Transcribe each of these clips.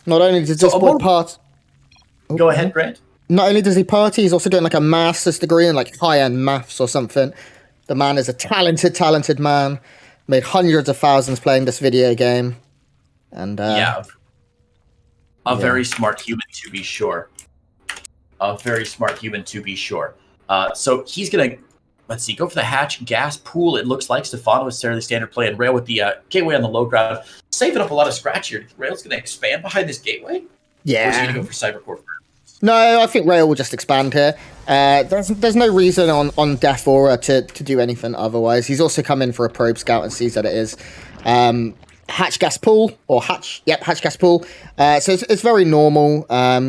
Not only does this boy part... Go ahead, Grant. Not only does he party, he's also doing like a master's degree in like high-end maths or something. The man is a talented man. Made hundreds of thousands playing this video game. And a very smart human to be sure. So he's going to, let's see, go for the hatch gas pool. It looks like Stephano is fairly standard play, and Rail with the gateway on the low ground. Saving up a lot of scratch here. Rail's going to expand behind this gateway? Yeah. Or is he going to go for Cybercore first? No, I think Rail will just expand here. There's no reason on Death Aura to do anything otherwise. He's also come in for a probe scout and sees that it is hatch gas pool or hatch gas pool. So it's very normal.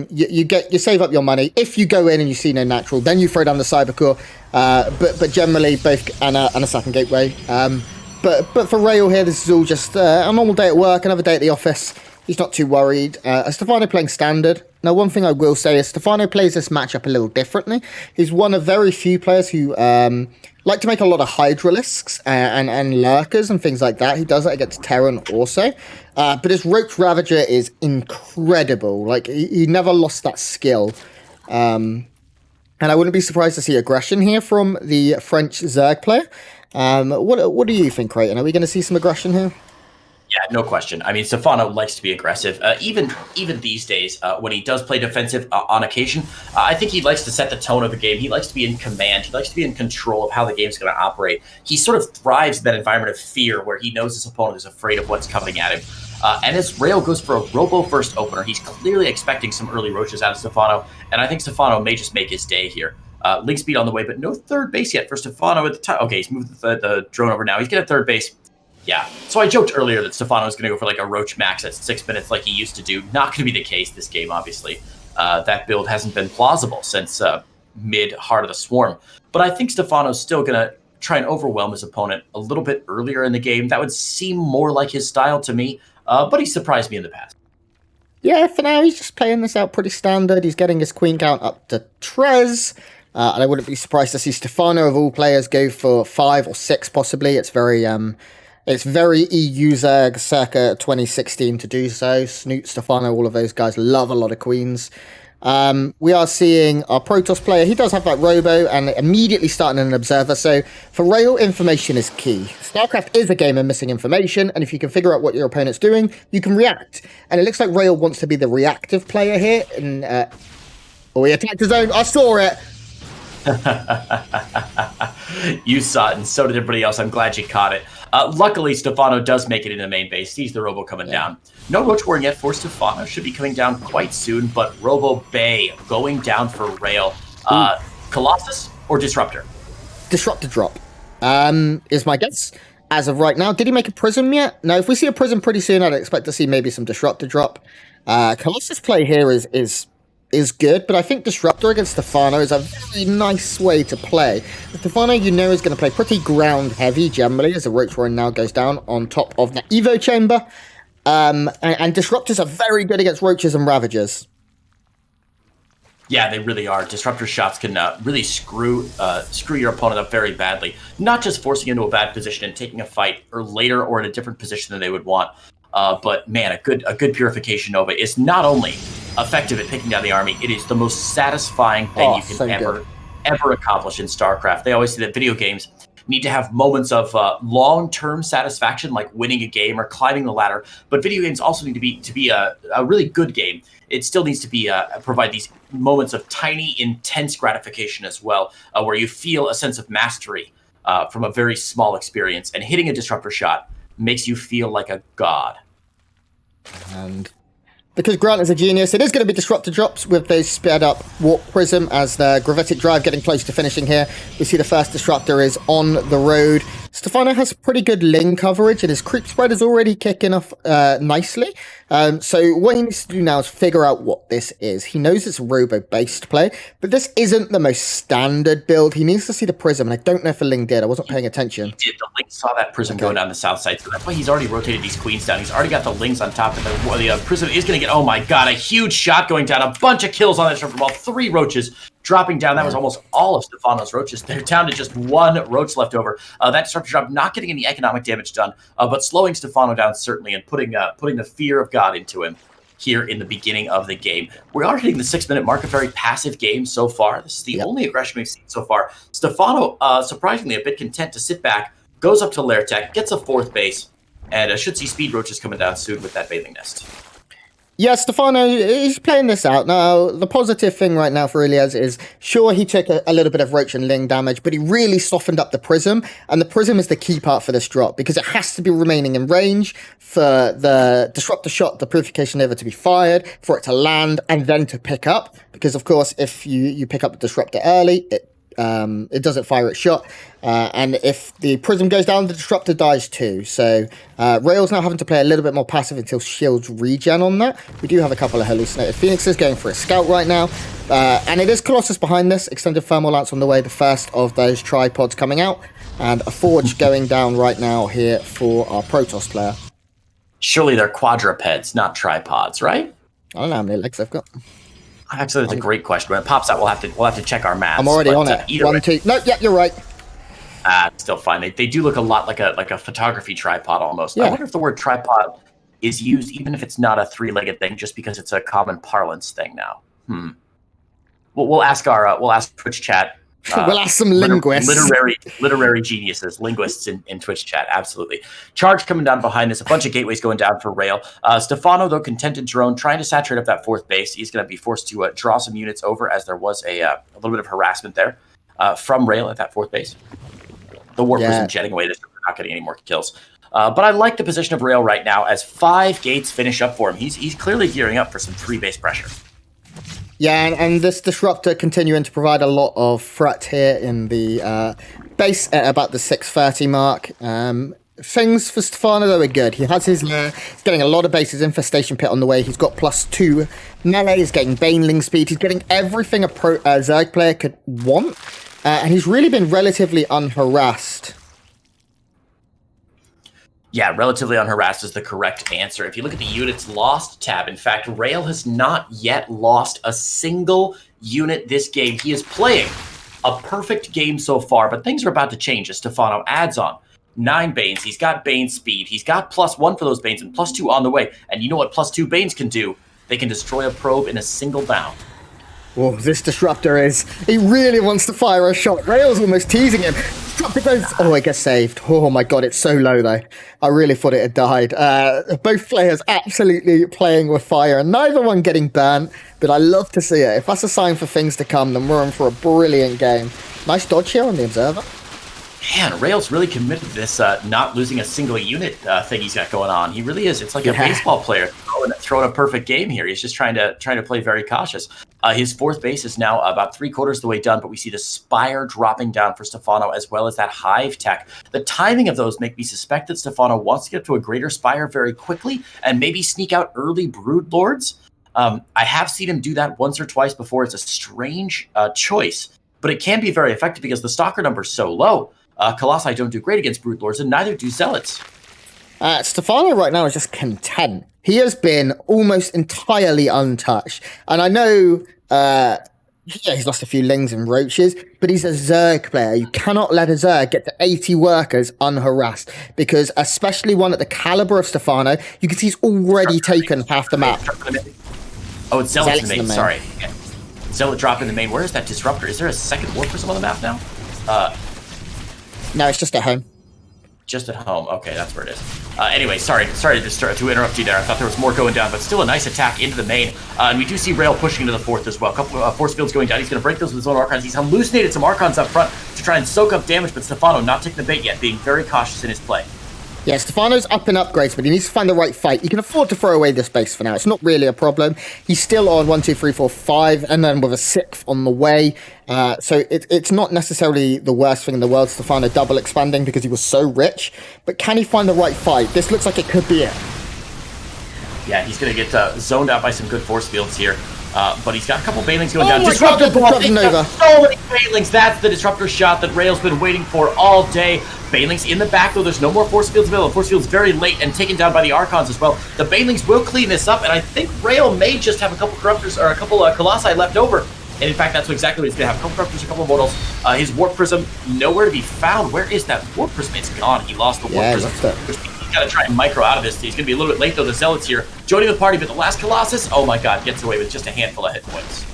You save up your money. If you go in and you see no natural, then you throw down the Cybercore. But generally both and a second gateway. But for Rail here, this is all just a normal day at work, another day at the office. He's not too worried. Stephano playing standard. Now, one thing I will say is Stephano plays this matchup a little differently. He's one of very few players who like to make a lot of Hydralisks and Lurkers and things like that. He does that against Terran also. But his Roach Ravager is incredible. Like, he never lost that skill. And I wouldn't be surprised to see aggression here from the French Zerg player. What do you think, Creighton? Are we going to see some aggression here? Yeah, no question. I mean, Stephano likes to be aggressive. Even these days, when he does play defensive on occasion, I think he likes to set the tone of the game. He likes to be in command. He likes to be in control of how the game's going to operate. He sort of thrives in that environment of fear where he knows his opponent is afraid of what's coming at him. And as Rail goes for a Robo first opener, he's clearly expecting some early roaches out of Stephano, and I think Stephano may just make his day here. Link speed on the way, but no third base yet for Stephano at the time. Okay, he's moved the drone over now. He's getting third base. Yeah, so I joked earlier that Stephano was going to go for like a Roach max at 6 minutes like he used to do. Not going to be the case this game, obviously. That build hasn't been plausible since mid-Heart of the Swarm. But I think Stephano's still going to try and overwhelm his opponent a little bit earlier in the game. That would seem more like his style to me, but he surprised me in the past. Yeah, for now, he's just playing this out pretty standard. He's getting his queen count up to Trez. And I wouldn't be surprised to see Stephano, of all players, go for 5 or 6 possibly. It's very EU Zerg circa 2016 to do so. Snoot, Stephano, all of those guys love a lot of queens. We are seeing our Protoss player. He does have that Robo and immediately starting an Observer. So for Rail, information is key. StarCraft is a game of missing information, and if you can figure out what your opponent's doing, you can react. And it looks like Rail wants to be the reactive player here. And he attacked his own. I saw it. You saw it, and so did everybody else. I'm glad you caught it. Luckily, Stephano does make it into main base. Sees the Robo coming down. No Roach Warren yet for Stephano. Should be coming down quite soon, but Robo Bay going down for Rail. Colossus or Disruptor? Disruptor drop is my guess. As of right now, did he make a Prism yet? No, if we see a Prism pretty soon, I'd expect to see maybe some Disruptor drop. Colossus play here is good, but I think Disruptor against Stephano is a very nice way to play. Stephano, you know, is going to play pretty ground heavy generally as the Roach Warren now goes down on top of the Evo Chamber. And Disruptors are very good against Roaches and Ravagers. Yeah, they really are. Disruptor shots can really screw your opponent up very badly. Not just forcing into a bad position and taking a fight or later or in a different position than they would want. But man, a good Purification Nova is not only effective at picking down the army, it is the most satisfying thing you can ever accomplish in StarCraft. They always say that video games need to have moments of long-term satisfaction, like winning a game or climbing the ladder. But video games also need to be a really good game. It still needs to be provide these moments of tiny, intense gratification as well, where you feel a sense of mastery from a very small experience. And hitting a Disruptor shot makes you feel like a god. And because Grant is a genius, it is going to be Disruptor drops with those sped up Warp Prism as the Gravitic Drive getting close to finishing here. We see the first Disruptor is on the road. Stephano has pretty good Ling coverage and his creep spread is already kicking off nicely. So what he needs to do now is figure out what this is. He knows it's a Robo-based play, but this isn't the most standard build. He needs to see the Prism, and I don't know if the Ling did. I wasn't paying attention. He did. The Ling saw that Prism going down the south side, so that's why he's already rotated these Queens down. He's already got the Lings on top, and the Prism is going to get, oh my god, a huge shot going down. A bunch of kills on that Disruptor ball. 3 Roaches dropping down. That was almost all of Stephano's Roaches. They're down to just 1 Roach left over. That Disruptor drop not getting any economic damage done, but slowing Stephano down certainly and putting the fear of God into him. here in the beginning of the game. We are hitting the 6-minute mark, a very passive game so far. This is the only aggression we've seen so far. Stephano, surprisingly a bit content to sit back, goes up to Lair Tech, gets a 4th base, and should see Speed Roaches coming down soon with that Bathing Nest. Yeah, Stephano, he's playing this out. Now, the positive thing right now for Ilias is, sure, he took a little bit of Roach and Ling damage, but he really softened up the Prism, and the Prism is the key part for this drop, because it has to be remaining in range for the Disruptor shot, the Purification Nova to be fired, for it to land, and then to pick up, because, of course, if you pick up the Disruptor early, it doesn't fire its shot, and if the Prism goes down, the Disruptor dies too. So Rail's now having to play a little bit more passive until shields regen on that. We do have a couple of hallucinated Phoenixes going for a scout right now, and it is Colossus behind this. Extended Thermal Lance on the way, the first of those tripods coming out, and a Forge going down right now here for our Protoss player. Surely they're quadrupeds, not tripods, right? I don't know how many legs they've got. Actually, that's a great question. When it pops out, we'll have to check our math. I'm already on it. 1, 2. No, yeah, you're right. Still fine. They do look a lot like a photography tripod almost. Yeah. I wonder if the word tripod is used even if it's not a 3-legged thing, just because it's a common parlance thing now. We'll ask Twitch chat. We'll ask some linguists. Literary geniuses, linguists in Twitch chat, absolutely. Charge coming down behind us, a bunch of gateways going down for Rail. Stephano, though, contented drone, trying to saturate up that 4th base. He's going to be forced to draw some units over, as there was a little bit of harassment there from Rail at that 4th base. The Warp Prism jetting away, this we're not getting any more kills. But I like the position of Rail right now, as 5 gates finish up for him. He's clearly gearing up for some 3-base pressure. Yeah, and this Disruptor continuing to provide a lot of threat here in the base at about the 630 mark. Things for Stephano, though, are good. He has his lair. He's getting a lot of bases. Infestation Pit on the way. He's got +2 melee. He's getting Baneling speed. He's getting everything a Zerg player could want. And he's really been relatively unharassed. Yeah, relatively unharassed is the correct answer. If you look at the units lost tab, in fact, Rail has not yet lost a single unit this game. He is playing a perfect game so far, but things are about to change as Stephano adds on 9 Banes. He's got Bane speed. He's got +1 for those Banes and +2 on the way. And you know what +2 Banes can do? They can destroy a probe in a single bound. Whoa, this Disruptor he really wants to fire a shot. Rail's almost teasing him. Disruptor goes, it gets saved. Oh my god, it's so low though. I really thought it had died. Both players absolutely playing with fire, and neither one getting burnt, but I love to see it. If that's a sign for things to come, then we're in for a brilliant game. Nice dodge here on the Observer. Man, Rail's really committed to this not losing a single unit thing he's got going on. He really is. It's like a baseball player throwing a perfect game here. He's just trying to play very cautious. His 4th base is now about 3/4 of the way done, but we see the Spire dropping down for Stephano, as well as that Hive tech. The timing of those make me suspect that Stephano wants to get to a greater Spire very quickly and maybe sneak out early Brood Lords. I have seen him do that once or twice before. It's a strange choice, but it can be very effective because the Stalker number is so low. Colossi don't do great against Brood Lords, and neither do Zealots. Stephano right now is just content. He has been almost entirely untouched. And I know he's lost a few Lings and Roaches, but he's a Zerg player. You cannot let a Zerg get to 80 workers unharassed, because especially one at the caliber of Stephano, you can see he's already taken half the map. Oh, it's Zealot's in the main, sorry. Yeah. Zealot drop in the main. Where is that Disruptor? Is there a second Warp Prism on the map now? No, it's just at home. Just at home. Okay, that's where it is. Anyway, sorry to interrupt you there. I thought there was more going down, but still a nice attack into the main. And we do see Rail pushing into the 4th as well. A couple of force fields going down. He's going to break those with his own Archons. He's hallucinated some Archons up front to try and soak up damage, but Stephano not taking the bait yet, being very cautious in his play. Yeah, Stephano's up in upgrades, but he needs to find the right fight. He can afford to throw away this base for now. It's not really a problem. He's still on 1, 2, 3, 4, 5, and then with a 6th on the way. So it's not necessarily the worst thing in the world, Stephano double expanding, because he was so rich. But can he find the right fight? This looks like it could be it. Yeah, he's going to get zoned out by some good force fields here. But he's got a couple Banelings going down. Disruptor Nova. So many Banelings. That's the Disruptor shot that Rail's been waiting for all day. Banelings in the back, though. There's no more force fields available. Force fields very late and taken down by the Archons as well. The Banelings will clean this up, and I think Rail may just have a couple Corruptors or a couple Colossi left over. And in fact, that's exactly what he's going to have. A couple Corruptors, a couple of Mortals. His Warp Prism, nowhere to be found. Where is that Warp Prism? It's gone. He lost the Warp Prism. got to try and micro out of this. He's going to be a little bit late, though. The Zealots here joining the party, but the last Colossus, oh my god, gets away with just a handful of hit points.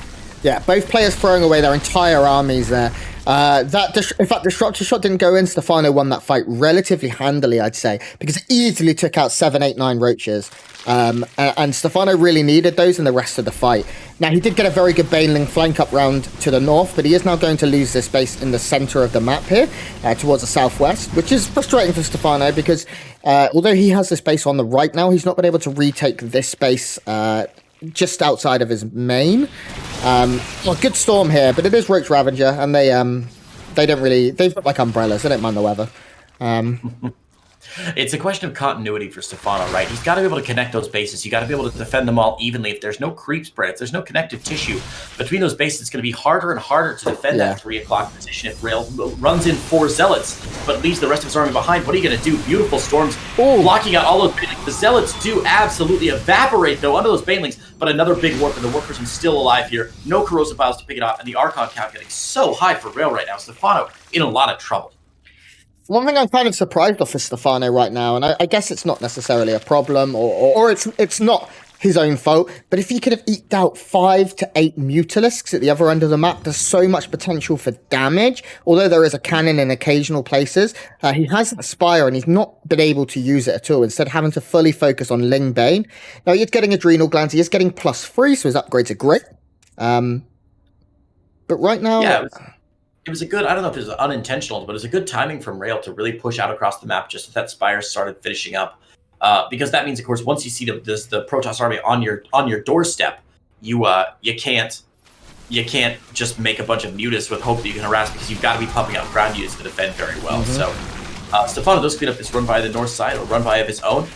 Yeah, both players throwing away their entire armies there. In fact, Disruptor Shot didn't go in. Stephano won that fight relatively handily, I'd say, because it easily took out 7, 8, 9 Roaches. And Stephano really needed those in the rest of the fight. Now, he did get a very good Baneling flank up round to the north, but he is now going to lose this base in the center of the map here, towards the southwest, which is frustrating for Stephano because although he has this base on the right now, he's not been able to retake this space just outside of his main. Well, good storm here, but it is Roach Ravager, and they've got like umbrellas, they don't mind the weather. It's a question of continuity for Stephano, right? He's got to be able to connect those bases. You got to be able to defend them all evenly. If there's no creep spread, if there's no connective tissue between those bases, it's going to be harder and harder to defend that 3 o'clock position. If Rail runs in 4 Zealots, but leaves the rest of his army behind, what are you going to do? Beautiful storms blocking out all those Banelings. The Zealots do absolutely evaporate, though, under those Banelings, but another big warp, and the Warp Person's still alive here. No Corrosive Piles to pick it off, and the Archon count getting so high for Rail right now. Stephano in a lot of trouble. One thing I'm kind of surprised of for Stephano right now, and I guess it's not necessarily a problem, or it's not his own fault, but if he could have eked out 5 to 8 Mutalisks at the other end of the map, there's so much potential for damage. Although there is a cannon in occasional places, he has a Spire and he's not been able to use it at all, instead having to fully focus on Ling Bane. Now, he is getting Adrenal Glands, he is getting +3, so his upgrades are great. But right now... Yeah, it was a good, I don't know if it was unintentional, but it was a good timing from Rail to really push out across the map just as that Spire started finishing up. Because that means, of course, once you see the Protoss army on your doorstep, you can't just make a bunch of mutas with hope that you can harass, because you've got to be pumping out ground units to defend very well. So Stephano does clean up this run by the north side, or run by of his own.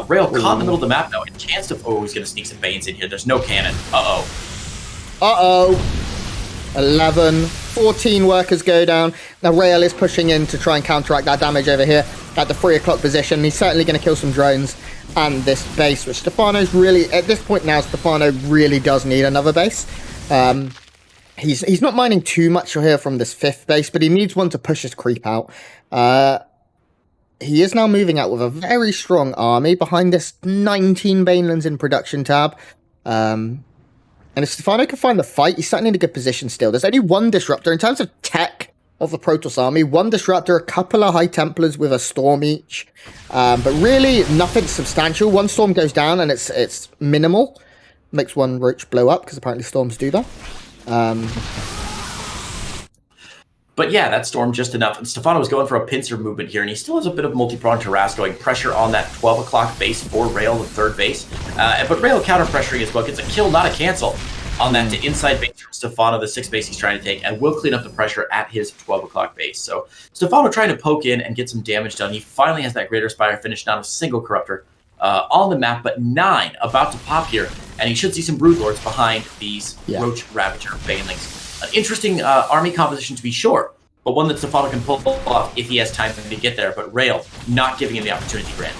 Rail caught in the middle of the map now, and chance to he's going to sneak some Banes in here. There's no cannon. Uh-oh. 11, 14 workers go down. Now Rail is pushing in to try and counteract that damage over here at the 3 o'clock position. He's certainly going to kill some drones and this base, which Stephano's really, at this point now, Stephano really does need another base. He's not mining too much here from this 5th base, but he needs one to push his creep out. He is now moving out with a very strong army behind this 19 Banelands in production tab. And if Stephano can find the fight, he's certainly in a good position still. There's only 1 Disruptor. In terms of tech of the Protoss army, 1 Disruptor, a couple of High Templars with a Storm each. But really, nothing substantial. 1 Storm goes down, and it's minimal. Makes 1 Roach blow up, because apparently Storms do that. But yeah, that Storm just enough. And Stephano was going for a pincer movement here, and he still has a bit of multi-pronged harass going. Pressure on that 12 o'clock base for Rail, the 3rd base. But Rail counter-pressuring as well. Gets a kill, not a cancel, on that to inside base from Stephano, the 6th base he's trying to take, and will clean up the pressure at his 12 o'clock base. So Stephano trying to poke in and get some damage done. He finally has that Greater Spire finished, not a single Corruptor on the map, but 9 about to pop here. And he should see some Broodlords behind these Roach Ravager Banelings. An interesting army composition to be sure, but one that Stephano can pull off if he has time to get there. But Rail not giving him the opportunity, Grant.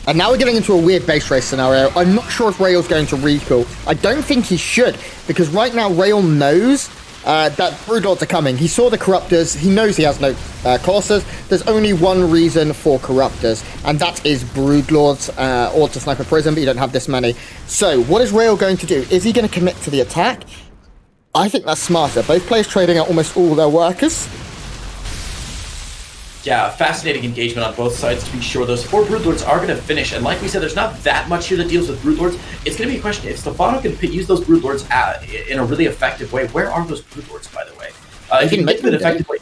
And now we're getting into a weird base race scenario. I'm not sure if Rail's going to recall. I don't think he should, because right now Rail knows that Broodlords are coming. He saw the Corruptors. He knows he has no Colossus. There's only one reason for Corruptors, and that is Broodlords or to Sniper Prison, but you don't have this many. So what is Rail going to do? Is he going to commit to the attack? I think that's smarter. Both players trading out almost all their workers. Yeah, fascinating engagement on both sides to be sure. Those 4 Broodlords are going to finish, and like we said, there's not that much here that deals with Broodlords. It's going to be a question if Stephano can use those Broodlords in a really effective way. Where are those Broodlords, by the way? If he can make them an effective way,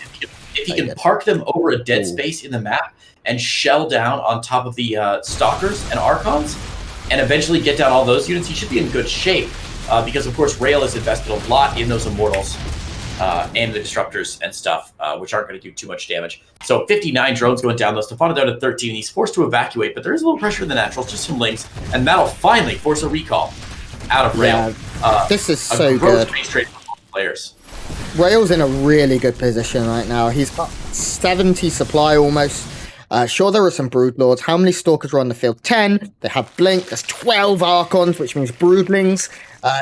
if he can park them over a dead space in the map and shell down on top of the Stalkers and Archons, and eventually get down all those units, he should be in good shape. Because, of course, Rail has invested a lot in those Immortals and the Disruptors and stuff, which aren't going to do too much damage. So 59 drones going down, though. Stephano down to 13. He's forced to evacuate, but there is a little pressure in the Naturals, just some Lings, and that'll finally force a recall out of Rail. This is so good. Players. Rail's in a really good position right now. He's got 70 supply almost. Sure, there are some Broodlords. How many Stalkers are on the field? 10. They have Blink. There's 12 Archons, which means Broodlings.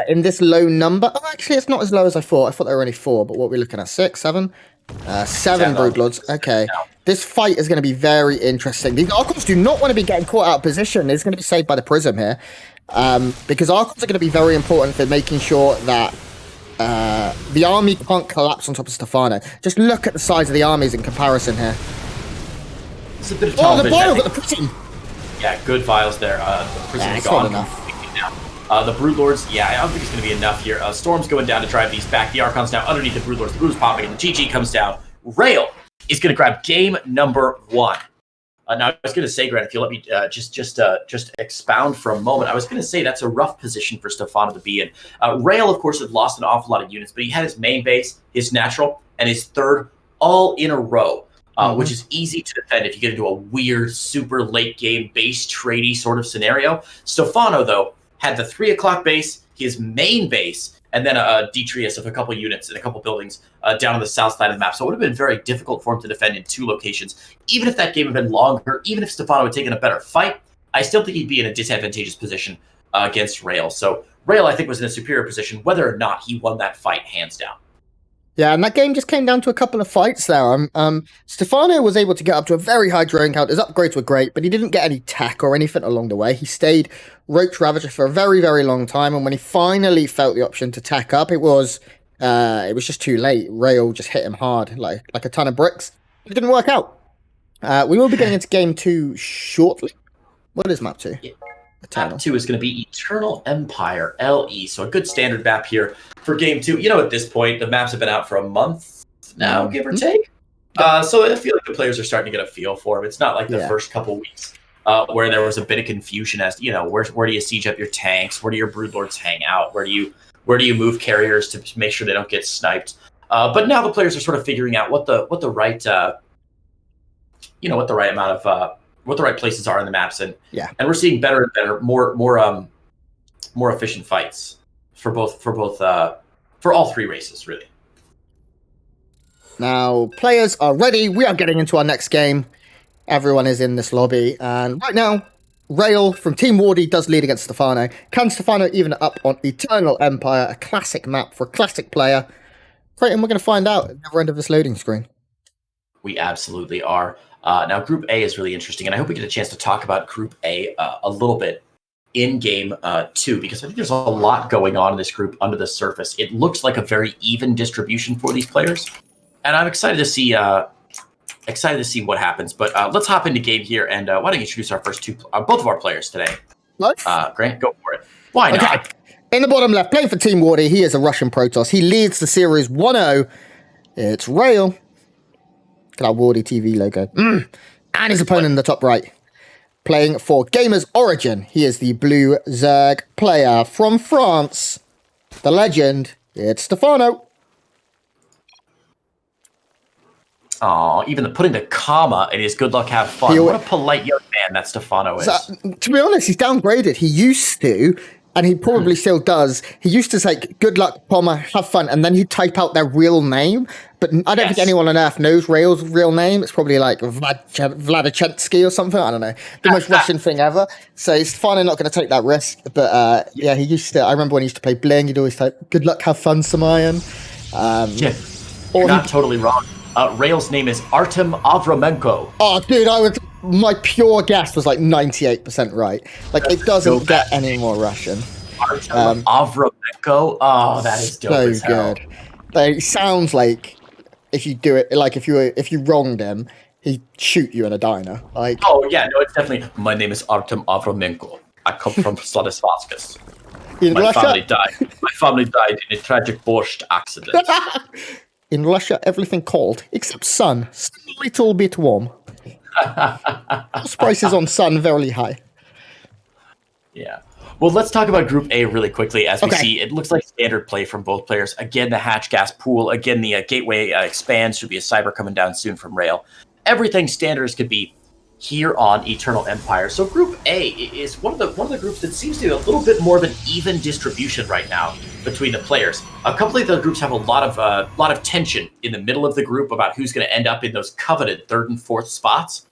In this low number. Oh, actually, it's not as low as I thought. I thought there were only 4, but what are we looking at? 6, 7? Seven Broodlords. Okay. This fight is going to be very interesting. These Archons do not want to be getting caught out of position. It's going to be saved by the Prism here. Because Archons are going to be very important for making sure that the army can't collapse on top of Stephano. Just look at the size of the armies in comparison here. It's a bit of television. The Vial got the Prism! Yeah, good Vials there. The Prism is gone. The Broodlords, I don't think it's going to be enough here. Storm's going down to drive these back. The Archon's now underneath the Broodlords. The Brood's popping, and the GG comes down. Rail is going to grab game number 1. Now, I was going to say, Grant, if you let me just expound for a moment, I was going to say that's a rough position for Stephano to be in. Rail, of course, had lost an awful lot of units, but he had his main base, his natural, and his third all in a row, which is easy to defend if you get into a weird, super late game base tradey sort of scenario. Stephano, though, had the 3 o'clock base, his main base, and then a Detrius of a couple units and a couple buildings down on the south side of the map. So it would have been very difficult for him to defend in 2 locations. Even if that game had been longer, even if Stephano had taken a better fight, I still think he'd be in a disadvantageous position against Rail. So Rail, I think, was in a superior position, whether or not he won that fight hands down. Yeah, and that game just came down to a couple of fights there. Stephano was able to get up to a very high drone count. His upgrades were great, but he didn't get any tech or anything along the way. He stayed Roach Ravager for a very, very long time, and when he finally felt the option to tech up, it was just too late. Rail just hit him hard, like a ton of bricks. It didn't work out. We will be getting into game 2 shortly. What is map 2? Yeah. Map 2 is going to be Eternal Empire, LE. So a good standard map here for game 2. At this point, the maps have been out for a month now, give or take. So I feel like the players are starting to get a feel for them. It's not like the first couple weeks where there was a bit of confusion as to, where do you siege up your tanks? Where do your Broodlords hang out? Where do you move carriers to make sure they don't get sniped? But now the players are sort of figuring out what the right what the right places are in the maps, and we're seeing better and better, more efficient fights for all 3 races, really. Now, players are ready. We are getting into our next game. Everyone is in this lobby, and right now, Rail from Team Wardy does lead against Stephano. Can Stephano even up on Eternal Empire, a classic map for a classic player? Creighton, we're going to find out at the other end of this loading screen. We absolutely are. Now, Group A is really interesting, and I hope we get a chance to talk about Group A a little bit in Game 2, because I think there's a lot going on in this group under the surface. It looks like a very even distribution for these players, and I'm excited to see what happens. But let's hop into game here, and why don't you introduce our first both of our players today? Grant, go for it. Why not? Okay. In the bottom left, playing for Team Wardy, he is a Russian Protoss. He leads the series 1-0. It's Rail. Look at our Wardy TV logo. And his opponent in the top right. Playing for Gamers Origin. He is the Blue Zerg player from France. The legend. It's Stephano. Oh, even putting the comma in his good luck, have fun. What a polite young man that Stephano is. So, to be honest, he's downgraded. He used to, and he probably still does. He used to say, good luck, comma, have fun, and then he'd type out their real name. But I don't think anyone on Earth knows Rail's real name. It's probably like Vladachensky or something. I don't know. The most Russian thing ever. So he's finally not going to take that risk. But he used to. I remember when he used to play Bling, he'd always type, good luck, have fun, Samayan. You're not totally wrong. Rail's name is Artem Avramenko. Oh, dude, my pure guess was like 98% right. Like, it doesn't get any more Russian. Artem Avramenko? Oh, that is dope as hell. Good. Like, it sounds like if you do it, like if you wronged him, he'd shoot you in a diner. Like, oh yeah, no, it's definitely. My name is Artem Avramenko. I come from Vladivostok. My family died in a tragic borscht accident. In Russia, everything cold except sun. Still a little bit warm. Cost prices on sun very high. Yeah. Well, let's talk about Group A really quickly. As we see, it looks like standard play from both players. Again, the hatch gas pool. Again, the gateway expands. Should be a cyber coming down soon from Rail. Everything standard as could be here on Eternal Empire. So Group A is one of the groups that seems to be a little bit more of an even distribution right now between the players. A couple of the groups have a lot of tension in the middle of the group about who's going to end up in those coveted 3rd and 4th spots,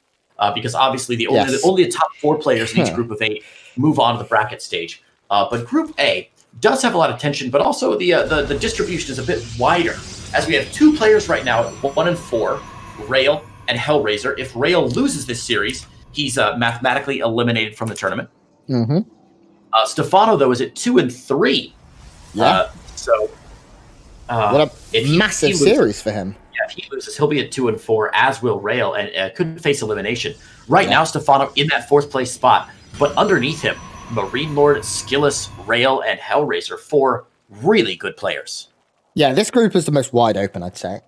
because obviously only the top 4 players in each group of 8 move on to the bracket stage. But Group A does have a lot of tension, but also the distribution is a bit wider as we have 2 players right now at 1 and 4, Rail and Hellraiser. If Rail loses this series, he's mathematically eliminated from the tournament. Mm-hmm. Stephano, though, is at 2 and 3. Yeah. What a massive series for him. Yeah, if he loses, he'll be at 2 and 4, as will Rail, and could face elimination. Right now, Stephano in that 4th place spot, but underneath him, Marine Lord, Skillus, Rail, and Hellraiser, 4 really good players. Yeah, this group is the most wide open, I'd say.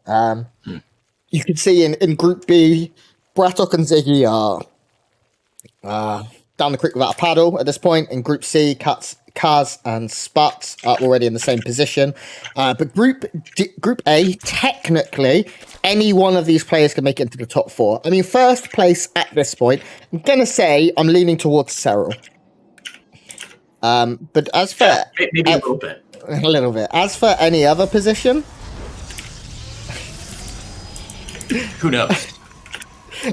You can see in Group B, Brattok and Ziggy are down the creek without a paddle at this point. In Group C, Kaz and Sputz are already in the same position. But Group A, technically, any one of these players can make it into the top 4. I mean, first place at this point, I'm going to say I'm leaning towards Cyril. But as for... maybe a little bit. A little bit. As for any other position... Who knows?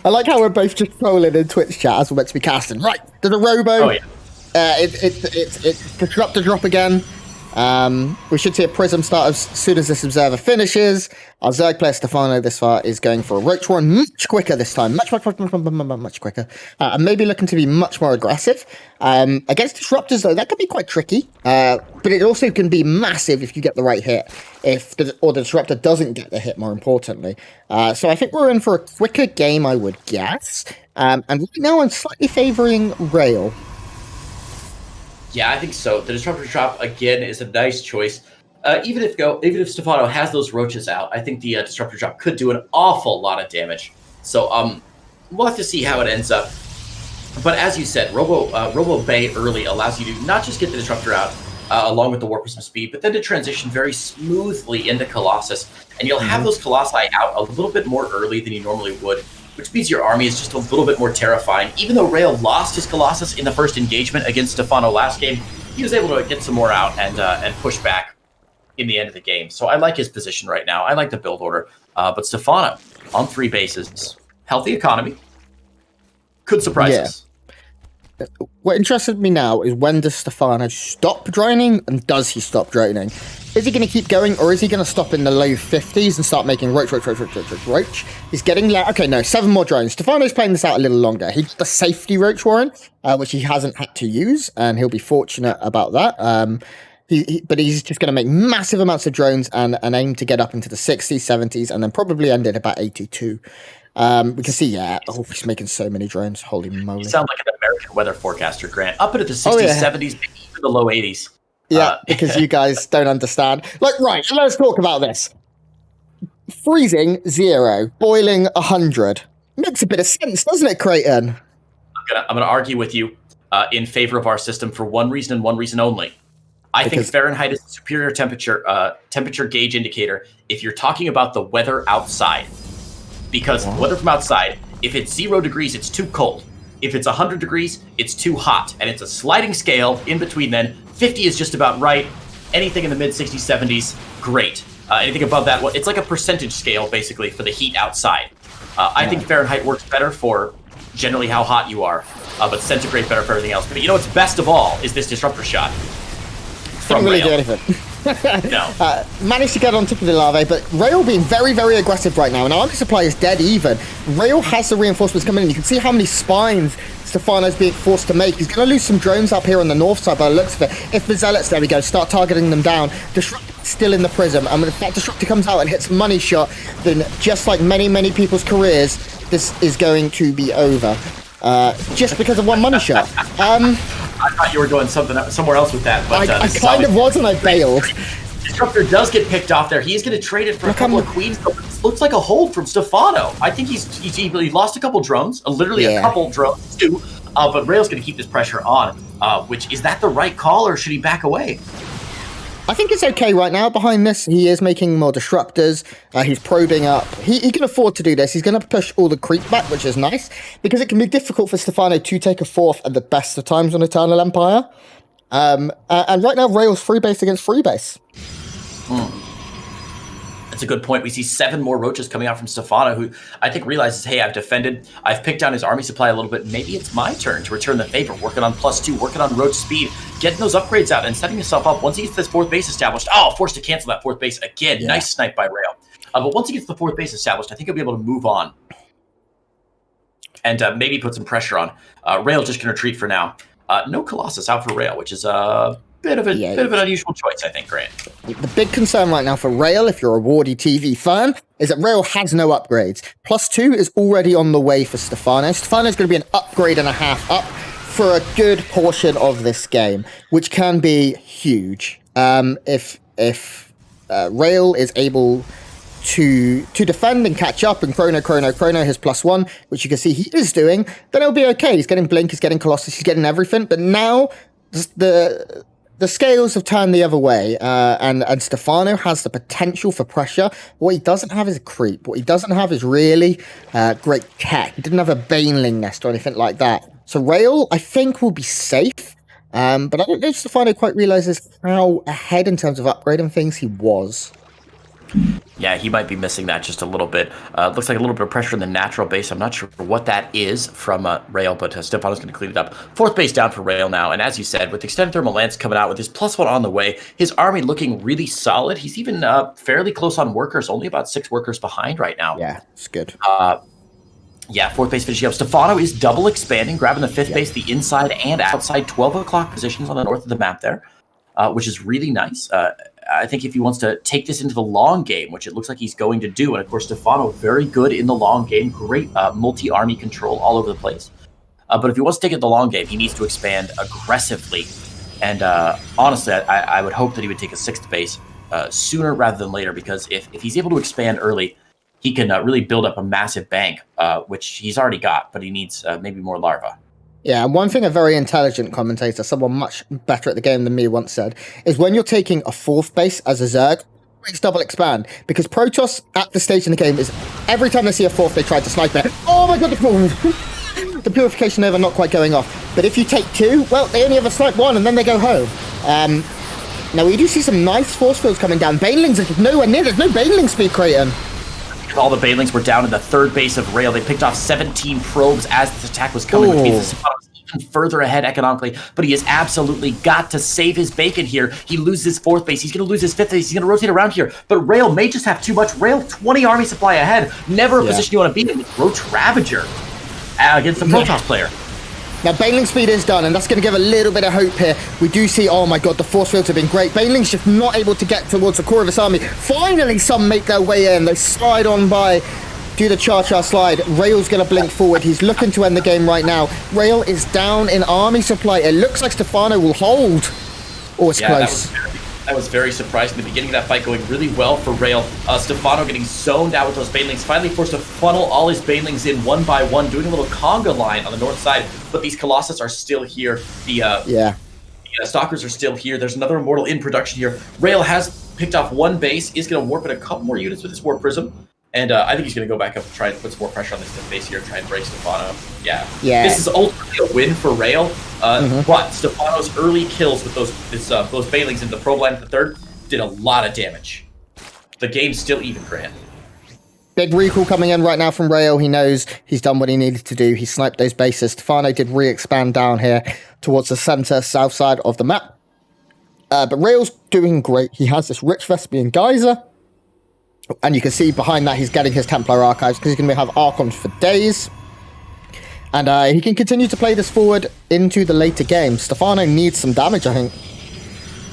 I like how we're both just trolling in Twitch chat as we're meant to be casting. Right, to the Robo. Oh, yeah. It's Disruptor drop again. We should see a Prism start as soon as this Observer finishes. Our Zerg player Stephano this far is going for a Roach Warren much quicker this time. Much quicker. And maybe looking to be much more aggressive. Against Disruptors, though, that can be quite tricky. But it also can be massive if you get the right hit. Or the Disruptor doesn't get the hit, more importantly. So I think we're in for a quicker game, I would guess. And right now I'm slightly favouring Rail. Yeah, I think so. The Disruptor drop, again, is a nice choice. Even if Stephano has those roaches out, I think the Disruptor drop could do an awful lot of damage. So we'll have to see how it ends up. But as you said, Robo Bay early allows you to not just get the Disruptor out along with the Warp Prism speed, but then to transition very smoothly into Colossus. And you'll have those Colossi out a little bit more early than you normally would, which means your army is just a little bit more terrifying. Even though Rail lost his Colossus in the first engagement against Stephano last game, he was able to get some more out and push back in the end of the game. So I like his position right now. I like the build order. But Stephano on 3 bases, healthy economy, could surprise us. What interested me now is, when does Stephano stop draining, and does he stop draining? Is he going to keep going, or is he going to stop in the low 50s and start making roach? He's getting low. Okay, no, 7 more drones. Stephano's playing this out a little longer. He's the safety Roach Warren, which he hasn't had to use, and he'll be fortunate about that. But he's just going to make massive amounts of drones and aim to get up into the 60s, 70s, and then probably end at about 82. We can see, he's making so many drones. Holy moly. You sound like an American weather forecaster, Grant. Up into the 60s, 70s, maybe even the low 80s. Yeah, because you guys don't understand. Right, let's talk about this. Freezing 0, boiling 100. Makes a bit of sense, doesn't it, Creighton? I'm gonna argue with you in favor of our system for one reason and one reason only. I think Fahrenheit is a superior temperature gauge indicator if you're talking about the weather outside. Because weather from outside, if it's 0 degrees, it's too cold. If it's 100 degrees, it's too hot. And it's a sliding scale in between then. 50 is just about right. Anything in the mid-60s, 70s, great. Anything above that, it's like a percentage scale, basically, for the heat outside. I think Fahrenheit works better for generally how hot you are, but centigrade better for everything else. But you know what's best of all is this Disruptor shot. Didn't really do anything. No. Managed to get on top of the larvae, but Rail being very, very aggressive right now, and army supply is dead even. Rail has the reinforcements coming in. You can see how many spines Stephano's being forced to make. He's going to lose some drones up here on the north side by the looks of it. If the Zealots, there we go, start targeting them down. Disruptor still in the Prism, and if that Disruptor comes out and hits Money Shot, then just like many, many people's careers, this is going to be over. Just because of one Money Shot. I thought you were going somewhere else with that. But I kind of was, and I bailed. Disruptor does get picked off there. He's going to trade it for a couple of queens. Looks like a hold from Stephano. I think he lost a couple drones, literally a couple drones too. But Rail's going to keep this pressure on. Which, is that the right call, or should he back away? I think it's okay right now. Behind this, he is making more Disruptors. He's probing up. He can afford to do this. He's going to push all the creep back, which is nice, because it can be difficult for Stephano to take a 4th at the best of times on Eternal Empire. And right now, Rail's free base against free base. That's a good point. We see 7 more roaches coming out from Stephano, who I think realizes, hey, I've defended. I've picked down his army supply a little bit. Maybe it's my turn to return the favor, working on +2, working on roach speed, getting those upgrades out, and setting himself up. Once he gets this 4th base established, forced to cancel that 4th base again. Yeah. Nice snipe by Rail. But once he gets the 4th base established, I think he'll be able to move on and maybe put some pressure on. Rail just can retreat for now. No Colossus out for Rail, which is bit of an unusual choice, I think, Grant. The big concern right now for Rail, if you're a Wardy TV fan, is that Rail has no upgrades. +2 is already on the way for Stephano. Stefano's going to be an upgrade and a half up for a good portion of this game, which can be huge. If Rail is able to defend and catch up, and Chrono his +1, which you can see he is doing, then it'll be okay. He's getting Blink, he's getting Colossus, he's getting everything. But now the scales have turned the other way, and Stephano has the potential for pressure. What he doesn't have is a creep. What he doesn't have is really great tech. He didn't have a Baneling nest or anything like that. So Rail, I think, will be safe. But I don't know if Stephano quite realizes how ahead in terms of upgrading things he was. Yeah, he might be missing that just a little bit. Looks like a little bit of pressure in the natural base. I'm not sure what that is from Rail, but Stephano's going to clean it up. 4th base down for Rail now, and as you said, with Extended Thermal Lance coming out with his +1 on the way, his army looking really solid. He's even fairly close on workers, only about 6 workers behind right now. Yeah, it's good. Yeah, 4th base finishing up. Stephano is double expanding, grabbing the 5th base, the inside and outside 12 o'clock positions on the north of the map there, which is really nice. I think if he wants to take this into the long game, which it looks like he's going to do, and of course Stephano, very good in the long game, great multi-army control all over the place. But if he wants to take it the long game, he needs to expand aggressively. And honestly, I would hope that he would take a 6th base sooner rather than later, because if he's able to expand early, he can really build up a massive bank, which he's already got, but he needs maybe more larvae. Yeah, and one thing a very intelligent commentator, someone much better at the game than me, once said, is when you're taking a 4th base as a Zerg, always double expand. Because Protoss, at the stage in the game, is every time they see a 4th, they try to snipe it. Oh my god, the Purification Nova not quite going off. But if you take 2, well, they only ever snipe 1, and then they go home. Now, we do see some nice force fields coming down. Banelings are nowhere near. There's no Baneling speed, Creighton. All the Banelings were down in the 3rd base of Rail. They picked off 17 probes as this attack was coming, which means Stephano was even further ahead economically, but he has absolutely got to save his bacon here. He loses his 4th base. He's going to lose his 5th base. He's going to rotate around here, but Rail may just have too much. Rail, 20 army supply ahead. Never a position you want to be in. Roach Ravager against the Protoss player. Now, Baneling speed is done, and that's going to give a little bit of hope here. We do see, oh my god, the force fields have been great. Baneling's just not able to get towards the core of his army. Finally, some make their way in. They slide on by, do the cha-cha slide. Rail's going to blink forward. He's looking to end the game right now. Rail is down in army supply. It looks like Stephano will hold. Oh, it's close. That was very surprising. The beginning of that fight going really well for Rail. Stephano getting zoned out with those Banelings. Finally forced to funnel all his Banelings in one by one, doing a little conga line on the north side. But these Colossus are still here. The Stalkers are still here. There's another Immortal in production here. Rail has picked off 1 base. He's going to warp in a couple more units with his Warp Prism. And I think he's going to go back up and try and put some more pressure on this 5th base here, try and break Stephano. Yeah. This is ultimately a win for Rail. But Stephano's early kills with those Banelings in the probe line at the 3rd did a lot of damage. The game's still even, Grant. Big recall coming in right now from Rail. He knows he's done what he needed to do. He sniped those bases. Stephano did re-expand down here towards the center, south side of the map. But Rail's doing great. He has this rich Vespian Geyser. And you can see behind that he's getting his Templar Archives because he's going to have Archons for days. And he can continue to play this forward into the later game. Stephano needs some damage, I think.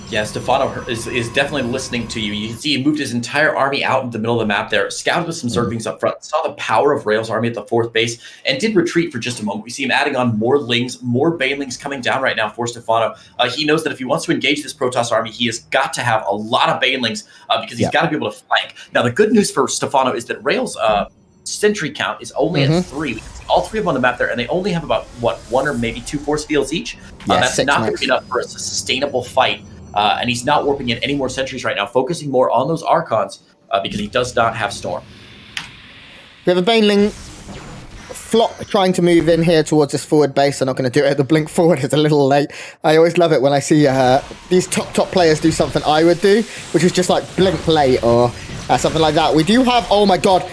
Yeah, Stephano is definitely listening to you. You can see he moved his entire army out in the middle of the map there, scouted with some Zerglings up front, saw the power of Rail's army at the 4th base, and did retreat for just a moment. We see him adding on more Lings, more Banelings coming down right now for Stephano. He knows that if he wants to engage this Protoss army, he has got to have a lot of Banelings because he's got to be able to flank. Now, the good news for Stephano is that Rail's sentry count is only at 3. We can see all 3 of them on the map there, and they only have about, 1 or maybe 2 force fields each. That's not going to be enough for a sustainable fight. And he's not warping in any more sentries right now, focusing more on those Archons because he does not have Storm. We have a Baneling Flop trying to move in here towards this forward base. They're not going to do it. The blink forward is a little late. I always love it when I see these top players do something I would do, which is just like blink late or something like that. We do have, oh my god,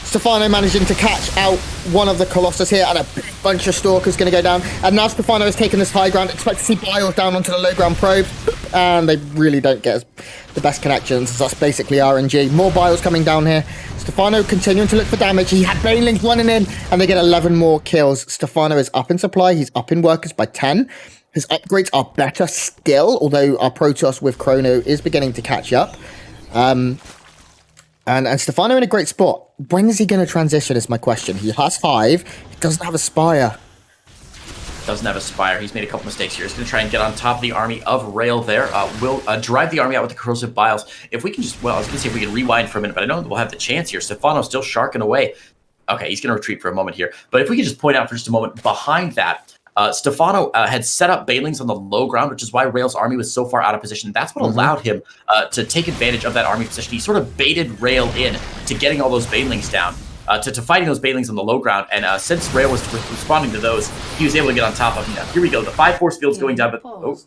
Stephano managing to catch out one of the Colossus here, and a big bunch of Stalkers going to go down. And now Stephano has taken this high ground. Expect to see Biles down onto the low ground probe, and they really don't get the best connections. So that's basically RNG. More Biles coming down here. Stephano continuing to look for damage. He had Banelings running in, and they get 11 more kills. Stephano is up in supply. He's up in workers by 10. His upgrades are better still, although our Protoss with Chrono is beginning to catch up. And Stephano in a great spot. When is he going to transition is my question. He has Hive. He doesn't have a Spire. Doesn't have a Spire. He's made a couple mistakes here. He's going to try and get on top of the army of Rail there. Will drive the army out with the Corrosive Biles. If we can just, well, I was going to say if we can rewind for a minute, but I don't think we'll have the chance here. Stephano's still sharking away. Okay, he's going to retreat for a moment here. But if we could just point out for just a moment, behind that, Stephano had set up Banelings on the low ground, which is why Rail's army was so far out of position. That's what allowed him to take advantage of that army position. He sort of baited Rail in to getting all those Banelings down, to fighting those Banelings on the low ground. And since Rail was responding to those, he was able to get on top of them. Now, here we go. The 5 force field's going down, but oh,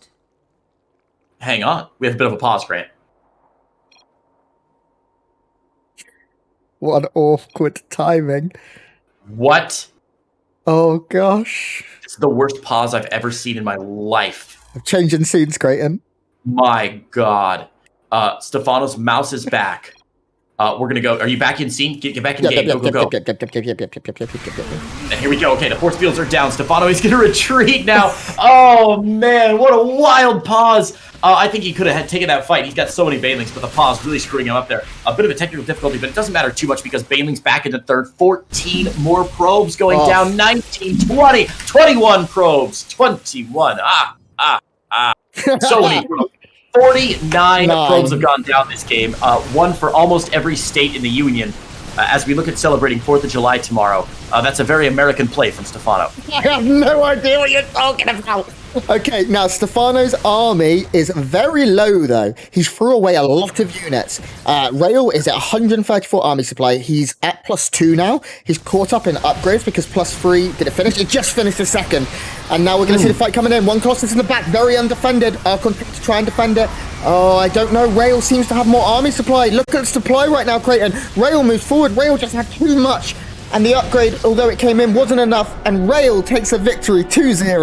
hang on. We have a bit of a pause, Grant. What an awkward timing. What? Oh, gosh. It's the worst pause I've ever seen in my life. I'm changing scenes, Creighton. My God. Stephano's mouse is back. We're going to go. Are you back in scene? Get back in game. Go. And here we go. Okay, the force fields are down. Stephano is going to retreat now. Oh, man. What a wild pause. I think he could have taken that fight. He's got so many Banelings, but the pause really screwing him up there. A bit of a technical difficulty, but it doesn't matter too much because Banelings back into third. 14 more probes going down. 19, 20, 21 probes. 21. So many probes. 49 probes have gone down this game. One for almost every state in the Union. As we look at celebrating 4th of July tomorrow. That's a very American play from Stephano. I have no idea what you're talking about. Okay, now Stephano's army is very low, though. He threw away a lot of units. Rail is at 134 army supply. He's at +2 now. He's caught up in upgrades because +3, did it finish? It just finished a second. And now we're going to see the fight coming in. One Colossus in the back, very undefended. To try and defend it. Oh, I don't know. Rail seems to have more army supply. Look at the supply right now, Creighton. Rail moves forward. Rail just had too much. And the upgrade, although it came in, wasn't enough. And Rail takes a victory 2-0.